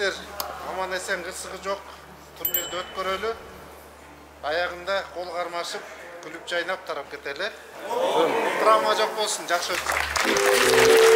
Сиздер аман эсен кырсыгы жок турнирди өткөрөлү. Аягында кол кармашып, күлүп жайнап тарап кетели. Травма жок болсун, жакшы өтсүн.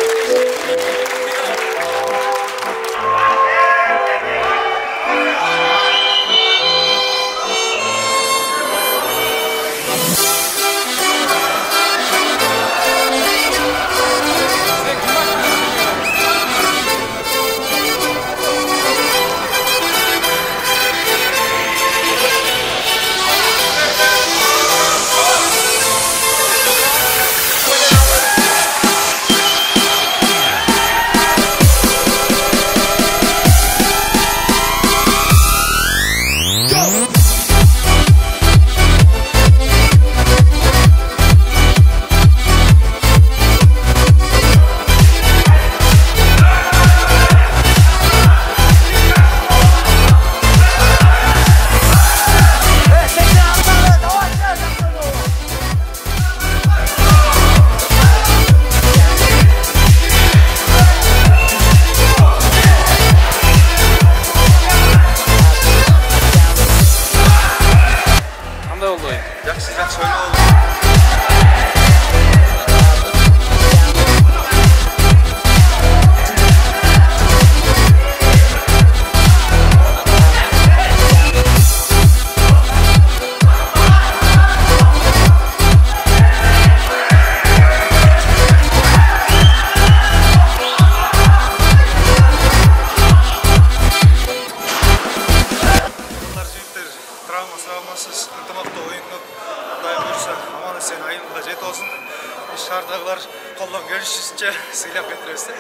Dışarıdakiler koldan görüşünce silah getirirse.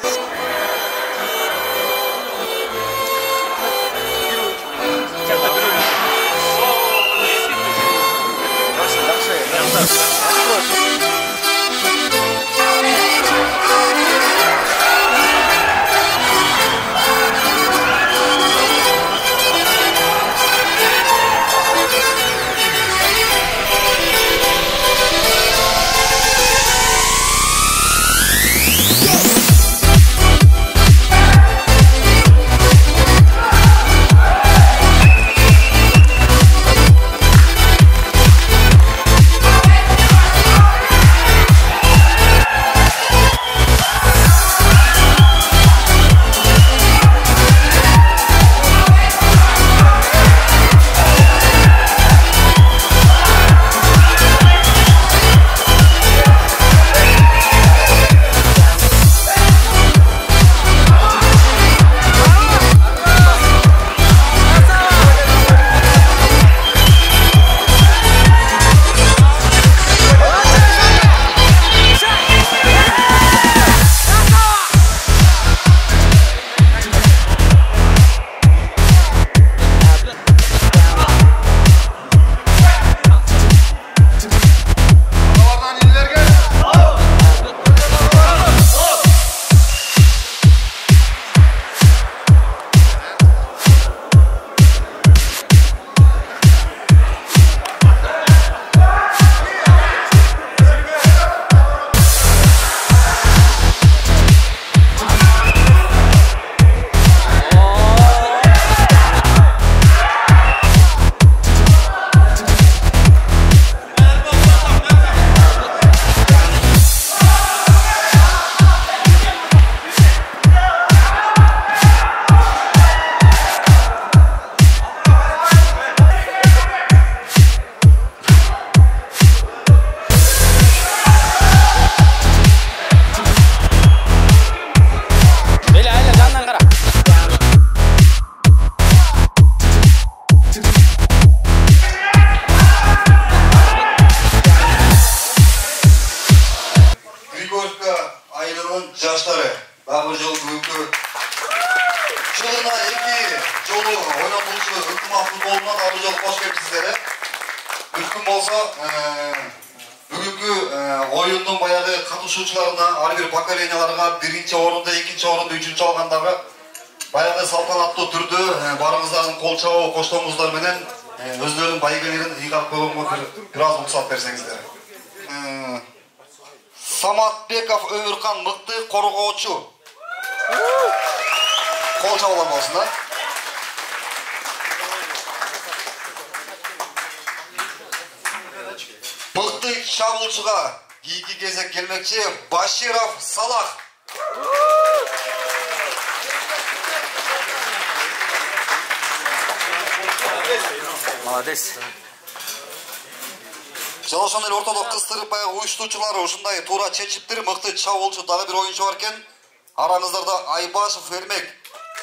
Жаштары, bag'ir жол бүгінгі жылына 2 жолы ойнатылушы үкімет футболынан bag'ir жол қош келіпсіздер. Мүмкін болса, бүгінгі ойынның баяғы қатысушыларына, әрбір поколенияларға бірінші орынды, екінші орынды, үшінші алғандағы баяғы салтанатты түрде барыңыздардың қол чабу, қоштауыңыздар менен өздерінің бәйгелерін ұйғарып қойғанға біраз рұқсат берсеңіздер. Саматбеков Өмірхан мықты қорғаучу. Қол чабулар болсын да. çabulçuga kийинки кезек келмекчи Баширов Салах. Молодец. Жана ошондой эле ортодо кыстырып баягы уюштуучулары ушундай туура чечиптир, мыкты чабуулчу дагы бир оюнчу бар экен. Араңыздарда Айбашев Эрмек.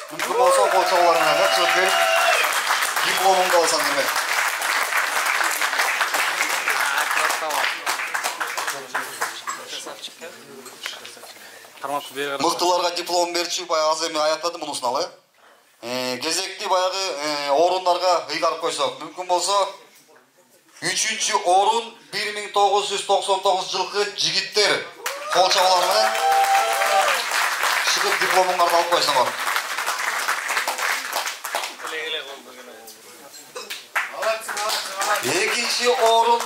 Мүмкүн болсо кол чабууларына жакшылык берип, дипломун да алсаң Эрмек. Мыктыларга диплом берчү баягы аз эми аяктады мунусун ал. Кезекти баягы орундарга ыйгарып койсок, мүмкүн болсо 3-чү орун 1999 жылкы жигиттер кол чабуулар менен чыгып дипломуңарды алып койсоңор. Экинчи орун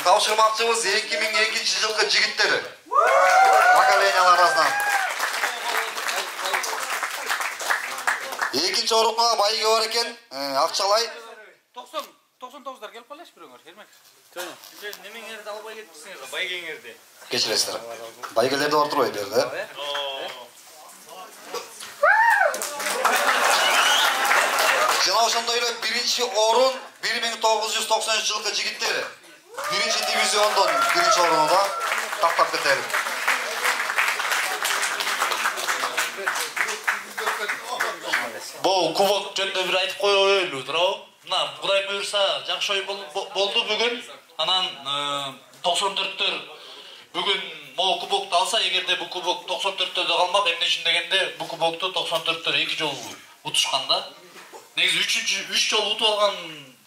тапшырмакчыбыз 2002 жылкы жигиттер поколениялар арасынан. Экинчи орунга байге бар экен, Акчалай. 99'lar gelip kalaş biröңөр, Эрмек. Siz nemеңерди албай кетипсиңер, байгеңерди. Кечиресиздер. Байгелерди бар турбайбы берди. Жана ошондой эле биринчи орун 1990 жылкы жигиттер. Биринчи дивизиондон биринчи орунда тактап кетер. Бул кубок жөнүндө бир айтып коелу, туурабы? Мына Кудай буйрса жакшы ой болду бүгүн. Анан 94-төр бүгүн могу кубокту алса, эгерде бул кубок 94-төрдө калмак, эмнешин дегенде бул кубокту 94-төр 2 жолу утушкан да. Негизи 3 жолу утуп алган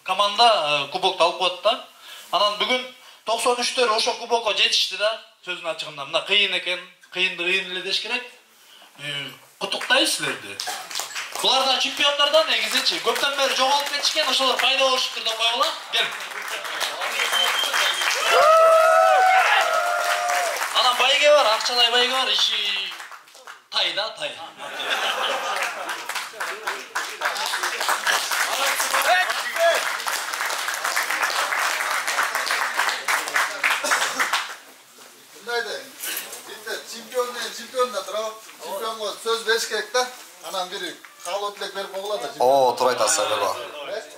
команда кубокту алып коет да. Анан бүгүн 93-төр ошо кубокко жетишти да. Сөзүн ачыгында мына кыйын экен, кыйынды эле деш керек. Куттуктайбыз силерди. Булар да чемпиондардан негизичи. Көптөн бери жоголуп кетишкен, ошолор пайда болушуптур деп койгула. Кел. Анан байге бар, Акчалай байге бар, иши тай да, тай. Мындайды. Чемпион да тура. Чемпионго сөз бериш керек да. Анан бири каалоо тилек берип койгула да. О, туура айтасыз, Айбаба.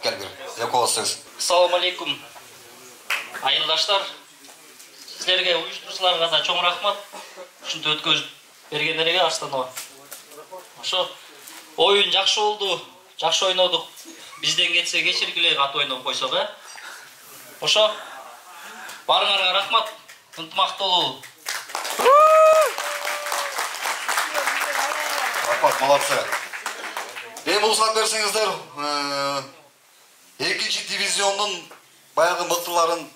Кел бир. Экөө сөз. Assalamu alaikum. Айылдаштар, силерге уюштуруучуларга да чоң рахмат. Ушинтип өткөзүп бергендерге Арстанова. Ошо оюн жакшы болду, жакшы ойнодук. Бизден кетсе кечиргиле кат ойноп койсок, Ошо барыңарга рахмат. Ынтымактуулуу. Рахмат, молодцы. Эми уруксат берсеңиздер, экинчи дивизиондун баягы мыктыларын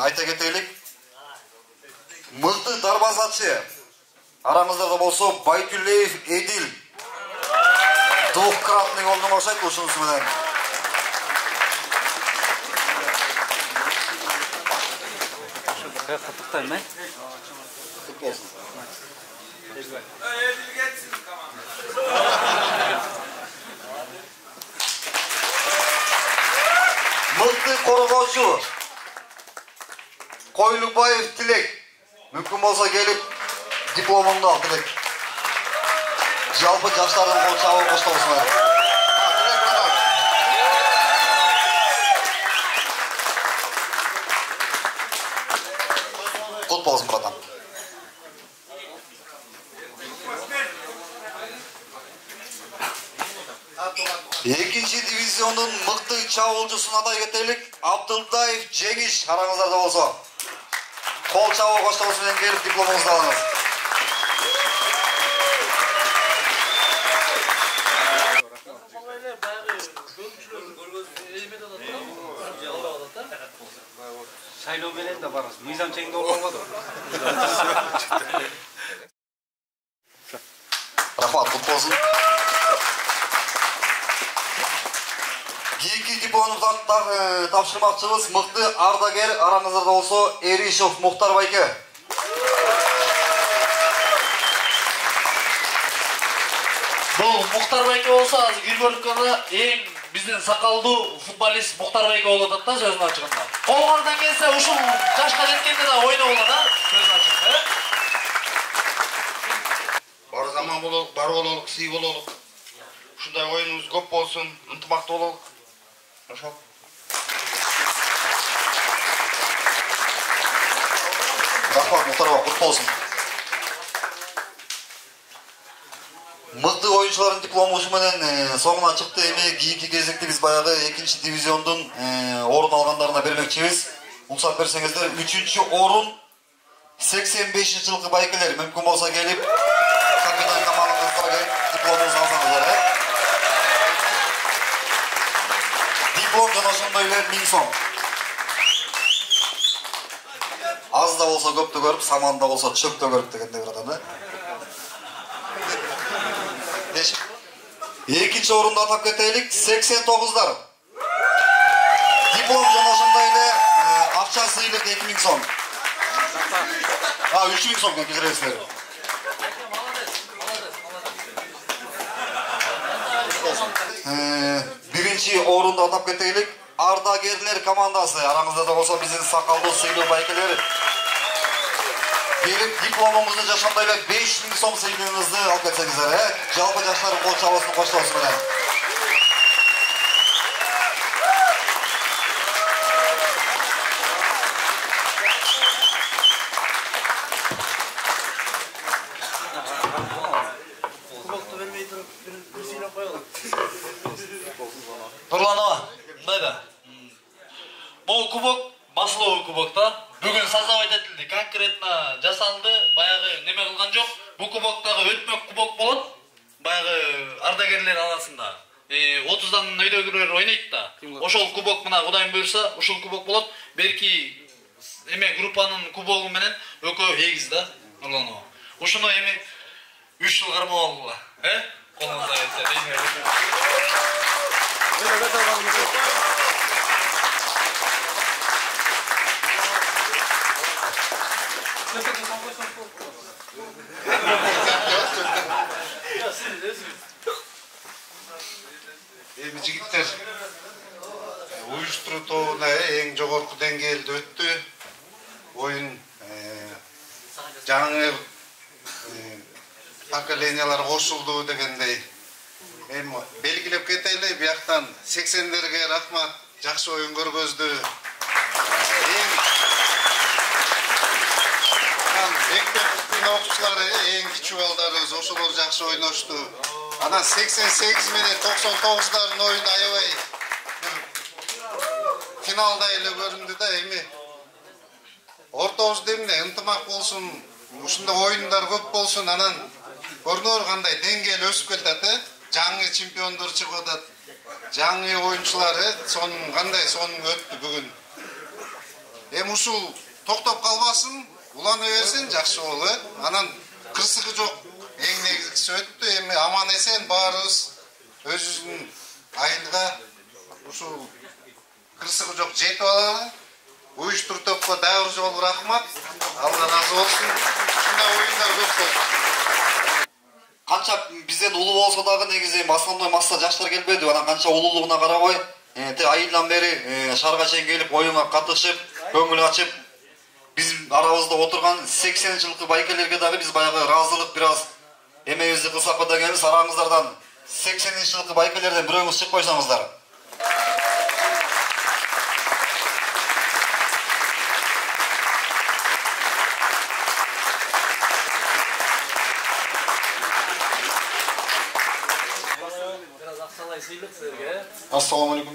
айта кетелик. Мыкты дарбазачы араңыздарда болсо Байтүлеев Эдил. Двухкратный голдун окшойт ушунусу менен. Каттыктайм, Кут болсун. Мыкты коргоочу Койлубаев Тилек. Мүмкүн болсо келип дипломуңду ал, Тилек. Жалпы жаштардын кол чабуу коштоосуна. Кут болсун, братан. Экинчи дивизиондун мыкты чабуулчусун атай кетелик. Абдылдаев Жеңиш араңыздарда болсо. Кол чабуу коштоосу менен келип дипломуңузду алыңыз. Шайлоо менен да барабыз. Мыйзам чегинде болбойт. Рахмат, кут болсун. Кийинки дипломду тапшырмакчыбыз мыкты ардагер араңыздарда болсо Эришев Мухтар байке. Бул Мухтар байке болсо азыр Гүлбөрүккө эң биздин сакалдуу футболист Муктар байке болуп атат да сөзүн ачыгында. Колуңардан келсе ушул жашка жеткенде да ойноп болот да сөзүн ачыгында. Бар заман бололук, бар бололук, сый бололук. Ушундай оюнубуз көп болсун, ынтымактуу бололук. Ошол. Рахмат, Муктарга кут болсун. Мыкты оюнчулардын диплому ушу менен соңуна чыкты. Эми кийинки кезекте биз баягы 2-дивизиондун орун алгандарына бермекчибиз. Уруксат берсеңиздер, 3-орун 85-жылкы байкелер мүмкүн болсо келип, капитан командаңызга келип дипломуңузду алсаңыздар. Диплом жана ошондой эле 1000 сом. Az da olsa köp de görüp, saman da olsa çöp de görüp degende bir adam. Ekinci orunda atak keteylik 89'lar. Diplom janaşında ile akça sıylık 2000 son. Ha 3000 son kesin resleri. Birinci orunda atak keteylik Ardagerler komandası. Aramızda da olsa bizim sakallı sıylık baykeleri. Gelip diplomumuzu jaşandayla 5000 som sıylığınızı alıp etsenizdер. Жалпы жаштар кол чабысын коштолсун менен. Кубокты бермей туруп бир сыйлап коелу. Нурланова, мындай да. Бул кубок басылуу кубок да. Бүгүн создавать этилди, конкретно жасалды, баягы неме кылган жок. Бул кубоктагы өтмөк кубок болот. Баягы ардагерлер арасында 30дан өйдөгүлөр ойнойт да. Ошол кубок мына Кудайым буйрса, ушул кубок болот. Берки эме группанын кубогу менен экөө эгиз да, Нурланова. Ушуну эми 3 жыл кармап алгыла, колуңузда келсе. Эми жигиттер уюштуруу тобуна эң жогорку деңгээлде өттү. Оюн жаңы поколениялар кошулду дегендей. Эми белгилеп кетели, бияктан 80-дерге рахмат, жакшы оюн көргөздү. Мектептин окуучулары эң кичүү балдарыбыз ошолор жакшы ойношту. Анан 88 менен 99'ların oyunu аябай финалда эле көрүндү да. Эми ортобузда эмне ынтымак болсун, ушундай оюндар көп болсун, анан көрүнөр кандай деңгээл өсүп келатат. Жаңы чемпиондор чыгып атат. Жаңы оюнчулары сонун кандай сонун өттү бүгүн. Эми ушул токтоп калбасын, улана берсин, жакшы болду. Анан кырсыгы жок. Эң негизгиси өттү. Эми аман эсен баарыбыз өзүбүздүн айылга ушул кырсыгы жок жетип алалы. Уюштуруп топко дагы бир жолу рахмат. Алла разы болсун. Ушундай оюндар көп болсун. Канча бизден улуу болсо дагы негизи основной масса жаштар келбеди. Анан канча улуулугуна карабай, айылдан бери шаарга чейин келип оюнга катышып, көңүл ачып, биз арабызда отурган 80-жылкы байкелерге дагы биз баягы ыраазылык бир аз эмебизди кылсак дегенбиз. Араңыздардан 80-жылкы байкелерден бирөөңүз чыгып койсоңуздар. Assalamu alaikum.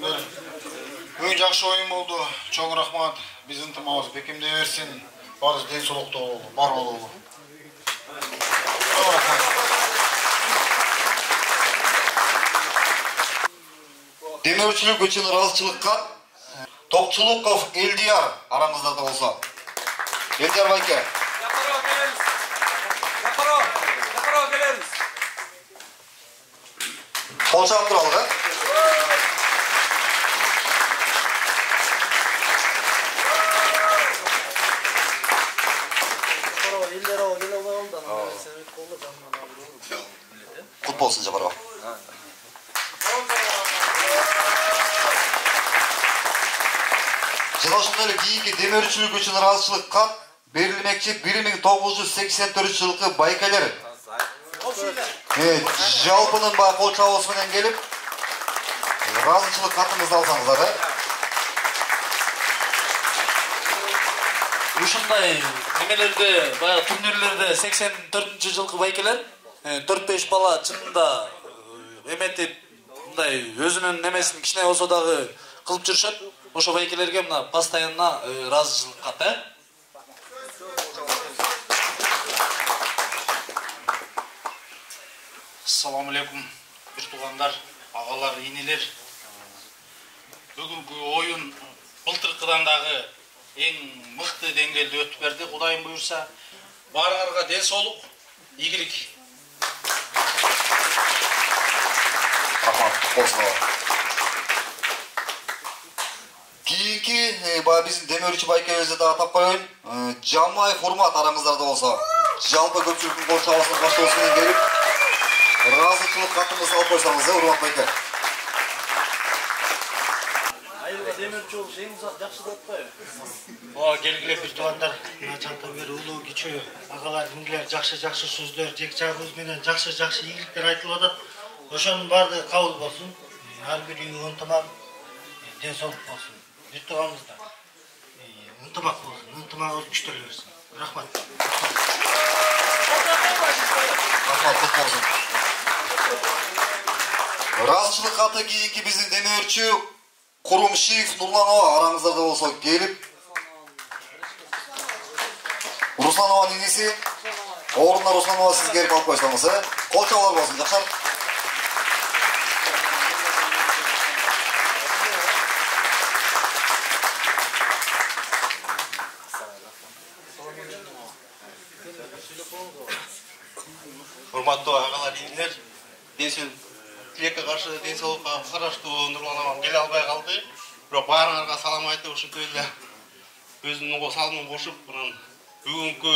Бүгүн жакшы оюн болду. Чоң рахмат. Биз ынтымагыбыз бекемдей берсин. Барыбыз ден соолукта бололу, бар бололу. Демеушілік үшін разычылыққа Токчулуков Элдияр араңызда да болса. Элдияр байке. Япаро келеміз. Қол шағып тұралғы. Құт болсын Жапарова. Жана ошондой эле кийинки демөөрчүлүк үчүн ыраазычылык кат берилмекчи 1984-жылкы байкалер. Жалпынын баягы кол чабуусу менен келип ыраазычылык катыңызды алсаңыздар, Ушундай немелерде, баягы турнирлерде 84-жылкы байкелер 4-5 бала чынында эметип, мындай өзүнүн немесин кичине болсо дагы кылып жүрүшөт. Ошо байкелерге мына постоянно ыраазычылык кат, Assalamu alaikum, bir tuğanlar, ağalar, iğneler. Bugünkü oyun былтыркыдан дагы эң мыкты деңгээлде өтүп берди. Кудайым буйрса, баарыңарга ден соолук, ийгилик. Рахмат, болсун. Кийинки баягы биздин демөөрчү байкебизди дагы атап коеюн. Жамай урмат араңыздарда болсо, жалпы көпчүлүктүн кол чабуусунун баштоосу менен келип ыраазычылык катыңызды алып койсоңуз, урмат байке. Айылга демөөрчү болуш эң жакшы да атпайбы? Келгиле бир туугандар, мына жанта бери улуу кичүү агалар, иңдилер жакшы сөздөр, жеке жагыбыз менен жакшы ийгиликтер айтылып атат. Ошонун баардыгы кабыл болсун. Ар бир үй ынтымак, ден соолук болсун. Бир тууганыбызда ынтымак болсун, ынтымагыбыз күчтөлө берсин. Рахмат. Рахмат болсун. Ыраазычылык каты кийинки биздин демөөрчү Курумшиев Нурланова араңыздарда болсо келип, Русланованын иниси, ордуна Русланова сиз келип алып койсоңуз, кол чабуулар болсун, жакшар. Урматтуу агалар, иңдилер, тилекке каршы ден соолукка караштуу Нурланова келе албай калды. Бирок баарыңарга салам айтып, ушинтип эле өзүнүн салымын кошуп, бүгүнкү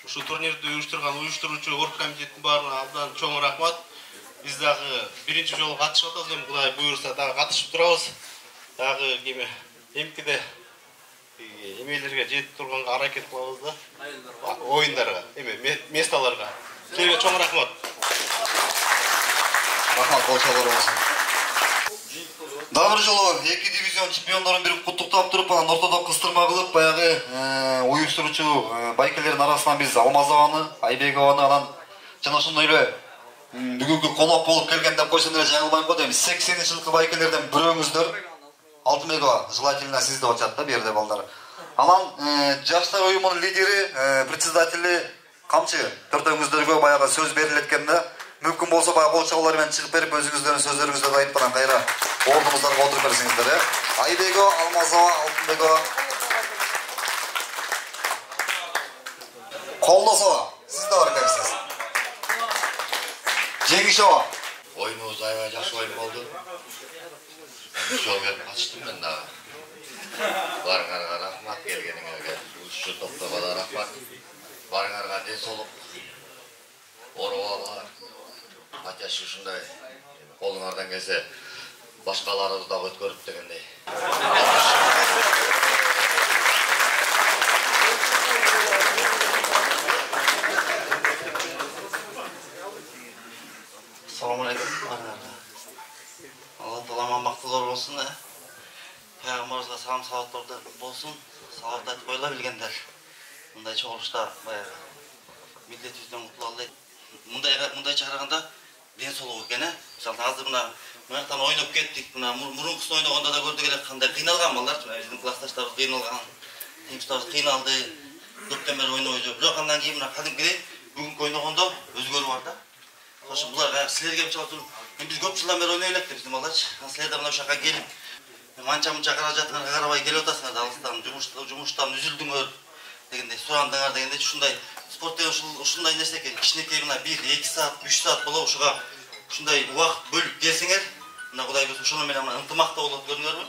ушу турнирди уюштурган уюштуруучу оргкомитеттин баарына абдан чоң рахмат. Биз дагы биринчи жолу катышып атабыз, эми Кудай буйрса дагы катышып турабыз. Дагы эмкиде эмелерге жетип турганга аракет кылабыз да. Оюндарга, месталарга. Силерге чоң рахмат. Рахмат, кол чабуулар болсун. Дагы бир жолу эки дивизион чемпиондорун бирип куттуктап туруп, анан ортодо кыстырма кылып, баягы уюштуруучу байкелердин арасынан биз Алмазованы, Айбегованы, анан жана ошондой эле бүгүнкү конок болуп келген деп койсом эле жаңылбайм го дейм. 80-жылкы байкелерден бирөөңүздөр, Алтынбекова, желательно сиз деп атат да бу жерде балдар. Анан жаштар уюмунун лидери, председатели камчы төртөөңүздөргө баягы сөз берилет экен да. Мүмкүн болсо баягы кол чабуулар менен чыгып берип, өзүңүздөрдүн сөздөрүңүздү айтпаган кайра ордуңуздарга отуруп берсеңиздер, Айбекова, Алмазова, Алтынбекова. Колдосова, сиз да бар экенсиз. Жеңишова. Oyunumuz aybay жақсы ойын болды. Жол беріп қатыштым мен дағы. Барыңарға рахмат, келгеніңерге. Үш топтарға да рахмат. Барыңарға денсаулық. Оралар. Атяшы ушундай қолыңардан келсе башкаларыбыз да өткөрүп дегендей. Assalamualaikum. Allah Taala mактуулар болсун. Пайгамбарыбызга салам салаваттар болсун. Салават айтып койла билгендер. Мындай чогулушта баягы милдетибизден кутула албайт. Мындайча караганда ден соолук экен, Мисалы азыр мына мынактан ойноп кеттик. Мына мурункусын ойногондо да көрдүк эле кандай кыйналган балдар. Биздин классташтарыбыз кыйналган. Теңиштарыбыз кыйналды. Көптөн бери ойнобой жүрүп, бирок андан кийин мына кадимкидей бүгүнкү ойногондо өзгөрүү бар да. Ошо булар силерге чоң биз көп жылдан бери ойной электи биздин балдарчы. Силер да мына ушакка келип, манча-мунча карап жатканга карабай келип атасыңар, алыстан жумуштан үзүлдүңөр дегендей, сурандыңар дегендей, ушундай спорт деген ушундай нерсе экен. Кичинекей мына 1-2 саат, 3 саат боло ушуга ушундай убакыт бөлүп келсеңер, мына Кудай буйрса ошону менен ынтымакта болот көрүңөрбү?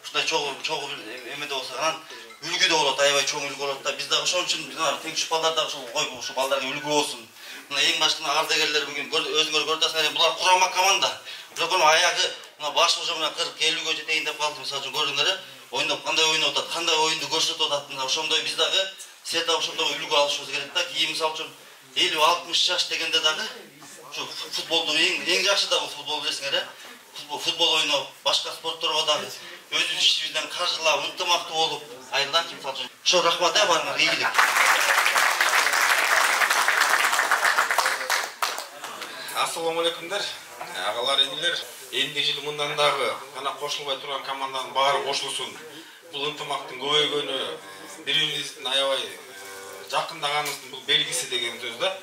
Ушундай чогуу эмеде болсо, анан үлгүдө болот, аябай чоң үлгү болот да. Биз дагы ошон үчүн теңиш балдар дагы ошол койгу ушу балдарга үлгү болсун. Мына эң башкы ардагерлер бүгүн өзүңөр көрүп атасыңар, булар курама команда. Бирок аягы мына баш уже мына 40-50-ге жетейин деп калды. Мисалы үчүн көрдүңөр, ойноп кандай ойноп атат, кандай оюнду көрсөтүп атат. Мына ошондой биз дагы силерден ошондой үлгү алышыбыз керек да. Кийин мисалы үчүн 50-60 жаш дегенде дагы şu futbolda en yaxşı da bu futbol bilesingер, futbol oynup, başka sportlarga da öz işibizden karşılap, ынтымактуу болуп, айылдан kim салчу. Şu рахмат барыңар, ийгилик. Assalamu alaykumlar. Ağalar, eniler. Endi jil mындан дагы ана кошулбай турган команданын баары кошулсун. Бул ынтымактын көбөйгөнү, бири-бирибиздин аябай жакындаганыбыздын бул белгиси деген сөз да.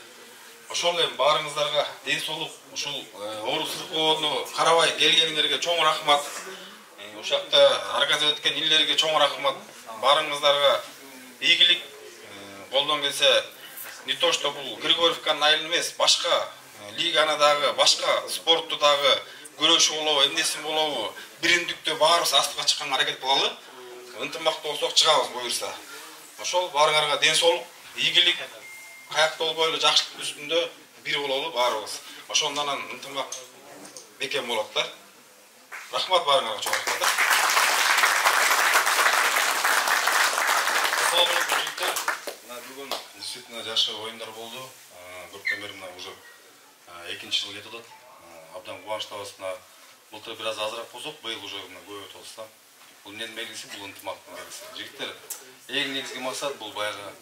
Ошол эми баарыңыздарга ден соолук, ушул оор сыркоону карабай келгениңерге чоң рахмат. Ушакта организация эткен иллерге чоң рахмат. Баарыңыздарга ийгилик. Колдон келсе, не то что бул Григорьевканын айылы эмес, башка лиганы дагы, башка спортту дагы көрөшү болобу, эмнеси болобу, бириндикте баарыбыз астыга чыкканга аракет кылалы. Ынтымактуу болсок чыгабыз буюрса. Ошол баарыңарга ден соолук, ийгилик. Каякта болбой эле жакшылык үстүндө бир бололу баарыбыз. Ошондон анан ынтымак бекем болот да. Рахмат баарыңарга чоң рахмат. Бүгүн действительно жакшы оюндар болду. Көптөн бери мына уже экинчи жыл кетип атат. Абдан кубанычтабыз. Былтыр бир аз азыраак болсок, быйыл уже көбөйүп атабыз да. Бул эмненин белгиси, бул ынтымактын белгиси. Жигиттер, эң негизги максат бул баягы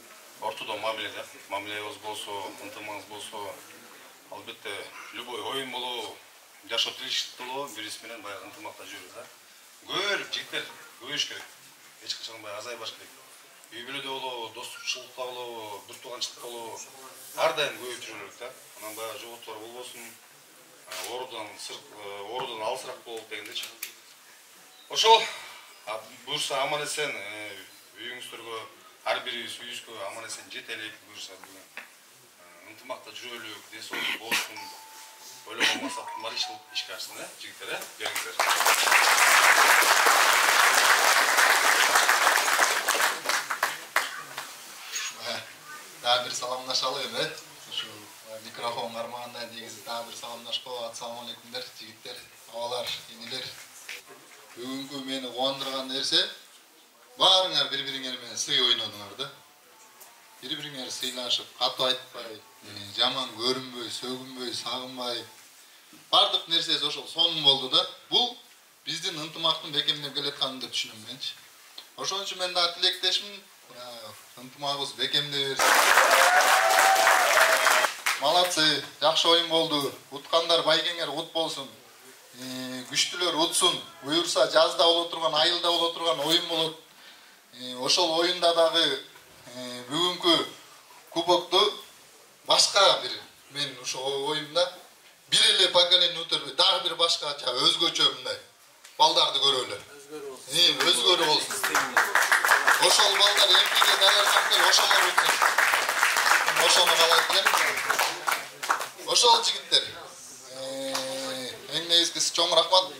ортодо мамиле да. Мамилебиз болсо, ынтымагыбыз болсо, албетте любой оюн болобу, жашоо тилиштүү болобу, бириси менен баягы ынтымакта жүрүп да. Көбөйүп жигиттер көбөйүш керек. Эч качан баягы азайбаш керек. Үй бүлөдө болобу, достукчулукта болобу, бир тууганчылыкта болобу, ар дайым көбөйүп жүрүш керек да. Анан баягы жоготтор болбосун, оорудан алысыраак болуп дегендечи. Ошол буюрса аман эсен үйүңүздөргө, ар бирибиз үйүбүзгө аман эсен жетелик буюрса бүгүн. Ынтымакта жүрөлүк, ден соолук болсун. Ойлогон максаттын баары ишке ашсын, жигиттер, бериңиздер. Daha bir salamlaşalım, şu mikrofon karmağında negizi daha bir salamlaşıp assalamu aleykum der, jigitler, ağalar, iniler. Bugünkü meni kuvandırgan nerse, barыңар bir-biriңер менен сый ойнодуңар да. Bir-biriңер сыйлашып, катуу айтпай, жаман көрүнбөй, сөгүнбөй, сагынбай. Бардык нерсеси ошол сонун болду да. Бул биздин ынтымактын бекемдеп келатканын деп түшүнөм менчи. Ошон үчүн мен да тилектешмин. Ынтымагыбыз бекемдей берсин. Малатсы, жакшы оюн болду. Уткандар байгеңер ут болсун. Күчтүлөр утсун. Буюрса жазда боло турган, айылда боло турган оюн болот. Ошол оюнда дагы бүгүнкү кубокту башка бир мен ошол оюнда бир эле поколение өтөрбөй, дагы бир башкача өзгөчө мындай балдарды көрөлү. Өзгөрүү болсун. Ошол балдар эмгеге даярданып, ошолор үчүн. Ошону каалайт элем. Ошол жигиттер. Эң негизгиси чоң рахмат.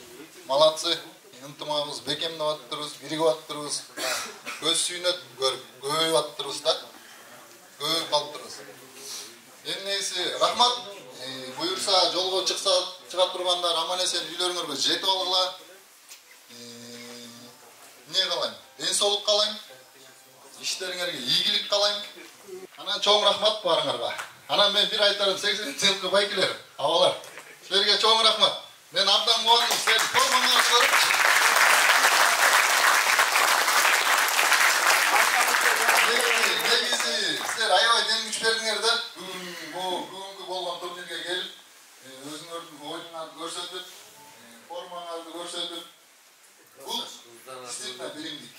Малатсы. Ынтымагыбыз бекемдеп аттырбыз, биригип аттырбыз. Көз сүйнөт, көбөйүп аттырбыз да. Көбөйүп калыптырбыз. Эң негизиси рахмат. Буюрса жолго чыга тургандар аман эсен үйлөрүңөргө жетип алгыла. Не калайм? Ден соолук калайм. İşleringерге ийгилик калайм. Анан чоң рахмат барыңарга. Анан мен бир айтарым 80 жылкы байкелер, абалар. Силерге чоң рахмат. Мен абдан кубандым, силер формаңарыңызды көрүп. Негизи силер аябай дем күч бердиңер да. Бүгүнкү болгон турнирге келип, өзүңөрдүн оюнуңарды көрсөтүп, формаңарды көрсөтүп. Бул действительно биримдик.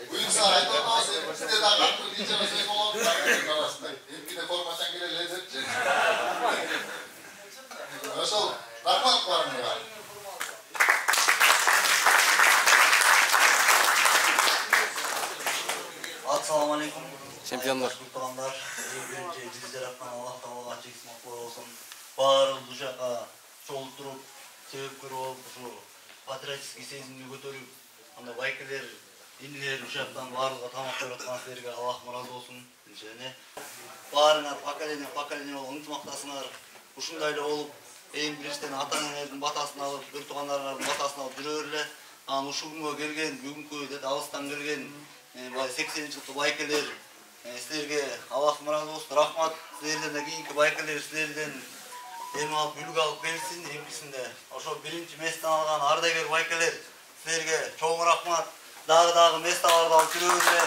Буюрса айтабыз, бизде да катуу лидер сөз болот арасында. Эмкиде формачан келеле депчи. Ошол рахмат барыңарга. Assalamu aleykum. Чемпиондар. Кутмандар, биринчи биздер аткан Аллах Таала чексиз мактуу болсун. Баарыбыз бул жака чогултуруп, себепкер болуп, ушу патриотический сезимди көтөрүп, анда байкелер, инилер ушактан баарыга тамак берип аткан силерге Аллах ыраазы болсун. Баарыңар поколение болуп ынтымактасыңар. Ушундай эле болуп, Eң биринчиден ата-энелердин батасын алып, өр туугандарыңардын батасын алып жүрө берле. Анан ушул күнгө келген, бүгүнкү алыстан келген 80-жылкы байкелер силерге Аллахым ыраазы болсун, рахмат. Силерден да кийинки байкелер силерден эми алып үлгү алып келсин. Эмгисинде ошо биринчи месттен алган ардагер байкелер силерге чоң рахмат. Дагы местталарды алып жүрө берле.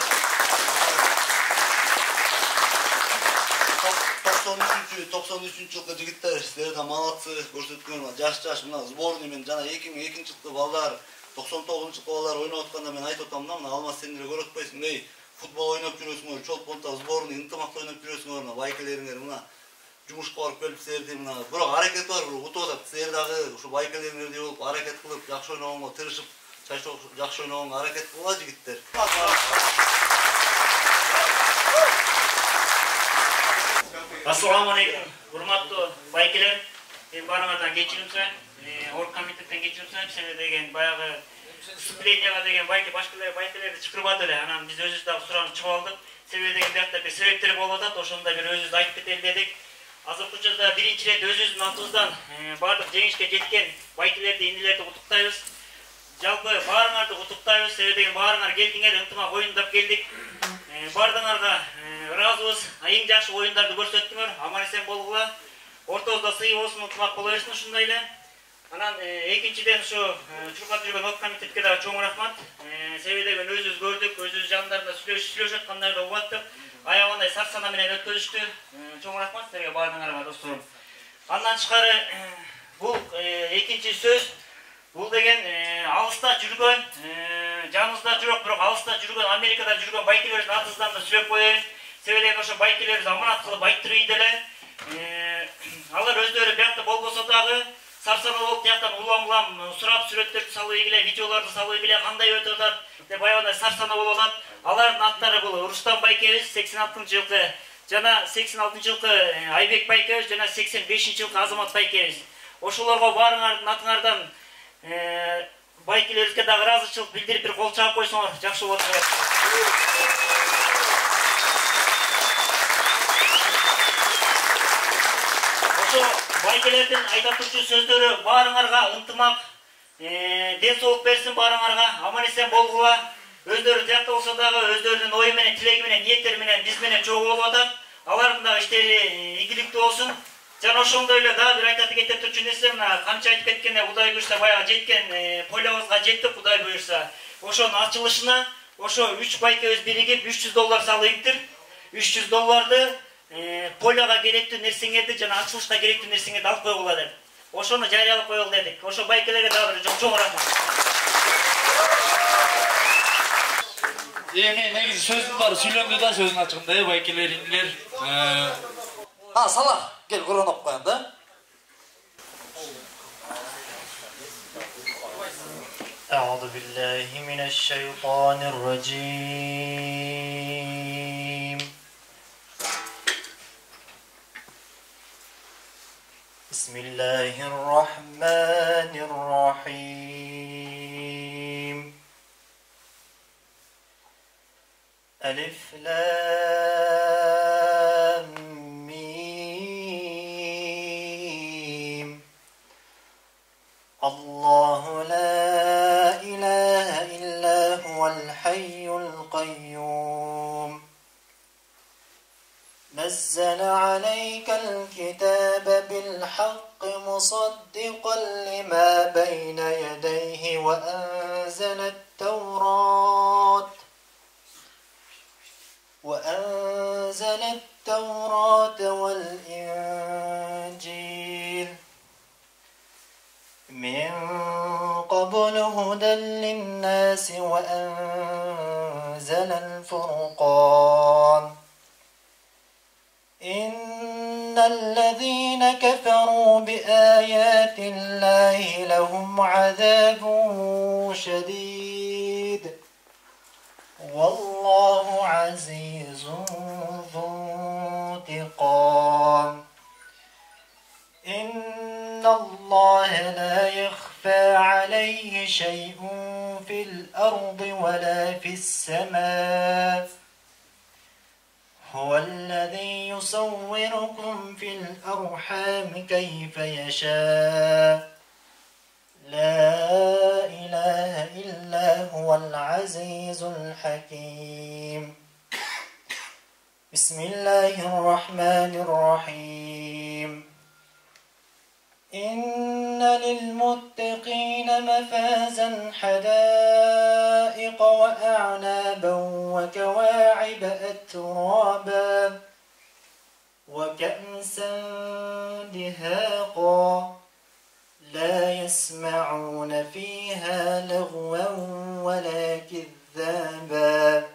93 жылкы жигиттер силер да малатсы көрсөткөн. Жаш мына сборный мен жана 2002 жылкы балдар 99 жылкы балдар ойноп атканда мен айтып атам да, мына Алмаз сендер көрүп атпайсың, мындай футбол ойноп жүрөсүңөр, чолпонто сборный ынтымактуу ойноп жүрөсүңөр, мына байкелериңер мына жумушка барып келип силерди мына бирок аракет бар, утуп атат. Силер дагы ушу байкелериңердей болуп аракет кылып, жакшы ойногонго тырышып, жакшы ойногонго аракет кылгыла жигиттер. Assalamu alaikum, урматтуу байкелер. Барыңардан кечирим сурайм. Орг комитеттен кечирим сурайм. Силер деген баягы выступлениега деген байкелерди чакырбады эле. Анан биз өзүбүз дагы суранып чыгып алдык. Себеби деген биякта бир себептер болуп атат. Ошондо бир өзүбүз айтып кетели дедик. Азыркы учурда биринчи ирет өзүбүздүн атыбыздан бардык жеңишке жеткен байкелерди, инилерди куттуктайбыз. Жалпы баарыңарды куттуктайбыз. Себеби деген баарыңар келдиңер, ынтымак оюндап келдик. Бардыңарга ыраазыбыз. Эң жакшы оюндарды көрсөттүңөр. Аман-эсен болгула. Ортобузда сый болсун, ынтымак боло берсин ушундай эле. Анан экинчиден ушу чуркап жүргөн ок комитетке дагы чоң рахмат. Себеби деген өзүбүз көрдүк, өзүбүз жандарында сүйлөшүп аткандарды угуп аттык. Аябагандай сарсана менен өткөзүштү. Чоң рахмат силерге баардыгыңарга досторум. Андан тышкары бул экинчи сөз. Бул деген алыста жүргөн, жаныбызда жок, бирок алыста жүргөн, Америкада жүргөн байкелердин атынан да сүйлөп коеюн. Себеби деген ошо байкелерибиз аманат кылып айттырып ийделе. Алар өздөрү биякта болбосо дагы сарсана болуп тияктан улам сурап сүрөттөрдү салып ийгиле, видеолорду салып ийгиле, кандай өтүп атат деп аябагандай сарсана болуп атат. Алардын аттары бул Рустам байкебиз 86-жылкы жана 86-жылкы Айбек байкебиз жана 85-жылкы Азамат байкебиз. Ошолорго баарыңардын атыңардан байкелерибизге дагы ыраазычылык билдирип бир кол чаап койсоңор жакшы болот. Ошо байкелердин айта турчу сөздөрү баарыңарга ынтымак, ден соолук берсин баарыңарга, аман-эсен болгула. Өздөрү тиякта болсо дагы өздөрүнүн ою менен, тилеги менен, ниеттери менен биз менен чогуу болуп атат. Алардын дагы иштери ийгиликтүү болсун. Жана ошондой эле дагы бир айта кетип турчу нерсе, мына канча айтып кеткенде Кудай буйрса баягы жеткен полябызга жеттик, Кудай буйрса. Ошонун ачылышына ошо 3 байкебиз биригип $300 салыптыр. $300 поляга керектүү нерсеңерди жана ачылышка керектүү нерсеңерди алып койгула деп. Ошону жарыялап коелу дедик. Ошо байкелерге дагы бир чоң рахмат. Негизи сөздүн баары сүйлөндү да, сөздүн ачыгында байкелериңер. Салах, кел Кур'ан окуп коём да. А'удhu billahi minash-shaytanir-rajim. Bismillahirrahmanirrahim. Alif Lam Mim. Allahu la ilahe illa huvel hayyul qayyum. نزل عليك الكتاب بالحق مصدقا لما بين يديه وأنزل التوراة والإنجيل من قبل هدى للناس وأنزل الفرقان إن الذين كفروا بآيات الله لهم عذاب شديد والله عزيز ذو انتقام إن الله لا يخفى عليه شيء في الأرض ولا في السماء هو الذي الذي يصوركم في الأرحام كيف يشاء لا إله إلا هو العزيز الحكيم. بسم الله الرحمن الرحيم. إن للمتقين مفازا حدائق وأعنابا وكواعب أترابا وكأسا دهاقا لا يسمعون فيها لغوا ولا كذابا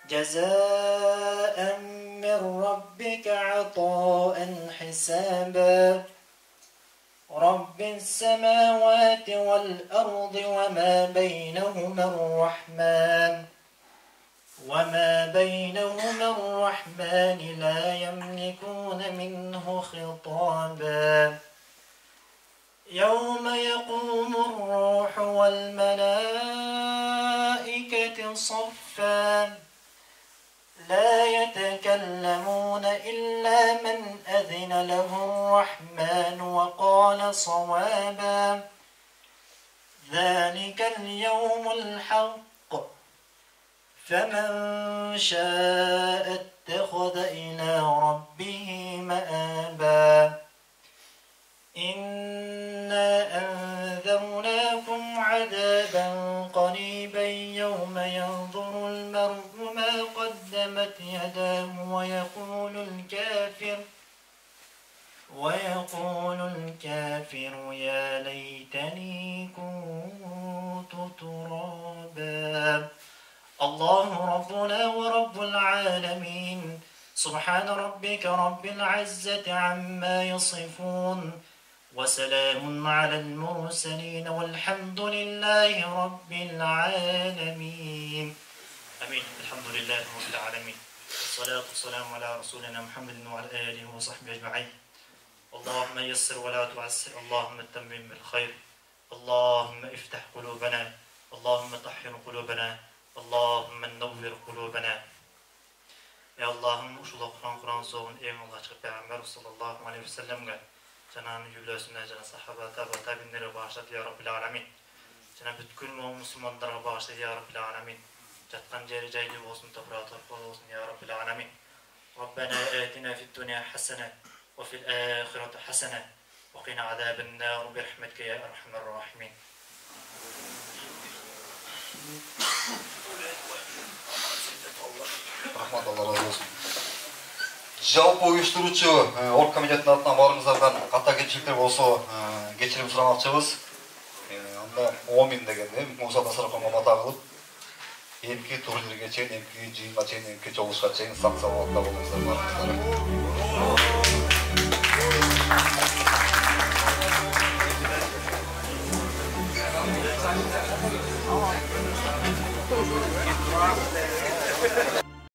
جزاء من ربك عطاء حسابا رب السماوات والأرض وما بينهما الرحمن لا يملكون منه خطابا يوم يقوم الروح والملائكة صفا لا يتكلمون إلا من أذن له الرحمن وقال صوابا ذلك اليوم الحق فمن شاء اتخذ إلى ربه مآبا إنا أنذرناكم عذابا قريبا يوم ينظر المرء ما قدمت يداه ويقول الكافر يا ليتني كنت ترابا. الله ربنا ورب العالمين سبحان ربك رب العزة عما يصفون وسلام على المرسلين والحمد لله رب العالمين. آمين. الحمد لله رب العالمين والصلاة والسلام على رسولنا محمد وعلى آله وصحبه أجمعين. اللهم يسر ولا تعسر، اللهم تمم بالخير، اللهم افتح قلوبنا، اللهم طهر قلوبنا، اللهم نور قلوبنا. Ya Allah'ım uşul Kur'an soğun en Allah'çı Peygamber sallallahu aleyhi ve sellem'e Cenab-ı Yüblesine, Cenab-ı Sahabata ve tabinlere bağışlat ya Rabbil Alemin. Cenab-ı bütün Müslümanlara bağışlat ya Rabbil Alemin. Catkan ceri cayli olsun, toprağı torpağı olsun ya Rabbil Alemin. Rabbena atina fid dunya hasene ve fil ahireti hasene ve qina azaben nar bi rahmetike ya erhamer rahimin. Rahmat, Allah razı olsun. Жалпы uyuşturucu org комитетінің атынан барыңыздардан қата кетшіліктер болса кешірім сұрамақшымыз. Анда 10.000 деген, Мұса Насырқанға бата қылып, емкі турнирге чейін, емкі жиынға чейін, емкі жолышқа чейін санкциялықта болыңыздар барыңыздар.